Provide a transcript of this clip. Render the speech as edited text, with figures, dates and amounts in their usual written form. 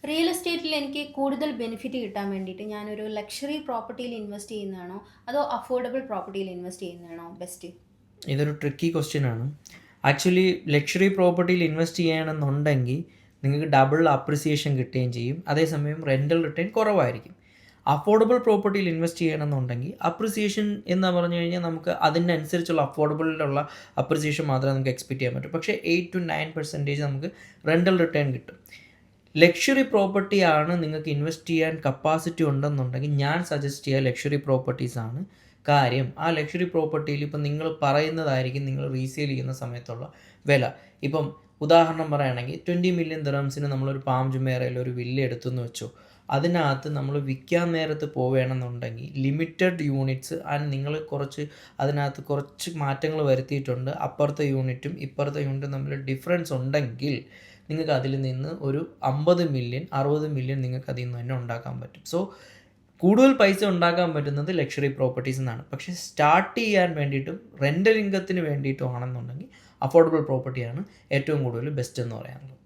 Real എസ്റ്റേറ്റിൽ എനിക്ക് കൂടുതൽ ബെനിഫിറ്റ് കിട്ടാൻ വേണ്ടിയിട്ട് ഞാനൊരു ലക്ഷറി പ്രോപ്പർട്ടിയിൽ ഇൻവെസ്റ്റ് ചെയ്യുന്നതാണോ അതോ അഫോർഡബിൾ പ്രോപ്പർട്ടിയിൽ ഇൻവെസ്റ്റ് ചെയ്യുന്നതാണോ ബെസ്റ്റ്? ഇതൊരു ട്രിക്കി ക്വസ്റ്റ്യൻ ആണ്. ആക്ച്വലി ലക്ഷറി പ്രോപ്പർട്ടിയിൽ ഇൻവെസ്റ്റ് ചെയ്യണമെന്നുണ്ടെങ്കിൽ നിങ്ങൾക്ക് ഡബിൾ അപ്രിസിയേഷൻ കിട്ടുകയും ചെയ്യും, അതേസമയം റെൻ്റൽ റിട്ടേൺ കുറവായിരിക്കും. അഫോർഡബിൾ പ്രോപ്പർട്ടിയിൽ ഇൻവെസ്റ്റ് ചെയ്യണമെന്നുണ്ടെങ്കിൽ അപ്രിസിയേഷൻ എന്ന് പറഞ്ഞു കഴിഞ്ഞാൽ നമുക്ക് അതിനനുസരിച്ചുള്ള അഫോർഡബിളിലുള്ള അപ്രിസിയേഷൻ മാത്രമേ നമുക്ക് എക്സ്പെക്ട് ചെയ്യാൻ പറ്റൂ. പക്ഷേ 8-9% നമുക്ക് റെൻ്റൽ റിട്ടേൺ കിട്ടും. ലക്ഷറി പ്രോപ്പർട്ടി ആണ് നിങ്ങൾക്ക് ഇൻവെസ്റ്റ് ചെയ്യാൻ കപ്പാസിറ്റി ഉണ്ടെന്നുണ്ടെങ്കിൽ ഞാൻ സജസ്റ്റ് ചെയ്യുക ലക്ഷറി പ്രോപ്പർട്ടീസാണ്. കാര്യം ആ ലക്ഷറി പ്രോപ്പർട്ടിയിൽ ഇപ്പം നിങ്ങൾ പറയുന്നതായിരിക്കും നിങ്ങൾ റീസെയിൽ ചെയ്യുന്ന സമയത്തുള്ള വില. ഇപ്പം ഉദാഹരണം പറയുകയാണെങ്കിൽ 20 മില്യൺ ദിറംസിന് നമ്മളൊരു പാം ജുമേറയിൽ ഒരു വില്ല എടുത്തെന്ന് വെച്ചോ. അതിനകത്ത് നമ്മൾ വിൽക്കാൻ നേരത്ത് പോവുകയാണെന്നുണ്ടെങ്കിൽ ലിമിറ്റഡ് യൂണിറ്റ്സ് ആൻഡ് നിങ്ങൾ അതിനകത്ത് കുറച്ച് മാറ്റങ്ങൾ വരുത്തിയിട്ടുണ്ട്. അപ്പുറത്തെ യൂണിറ്റും ഇപ്പുറത്തെ യൂണിറ്റും തമ്മിൽ ഡിഫറൻസ് ഉണ്ടെങ്കിൽ നിങ്ങൾക്ക് അതിൽ നിന്ന് ഒരു 50 മില്യൺ 60 മില്യൺ നിങ്ങൾക്ക് അതിൽ നിന്ന് തന്നെ ഉണ്ടാക്കാൻ പറ്റും. സോ കൂടുതൽ പൈസ ഉണ്ടാക്കാൻ പറ്റുന്നത് ലക്ഷറി പ്രോപ്പർട്ടീസ് എന്നാണ്. പക്ഷേ സ്റ്റാർട്ട് ചെയ്യാൻ വേണ്ടിയിട്ടും റെൻ്റൽ ഇൻകത്തിന് വേണ്ടിയിട്ടും ആണെന്നുണ്ടെങ്കിൽ അഫോർഡബിൾ പ്രോപ്പർട്ടിയാണ് ഏറ്റവും കൂടുതൽ ബെസ്റ്റ് എന്ന് പറയാനുള്ളത്.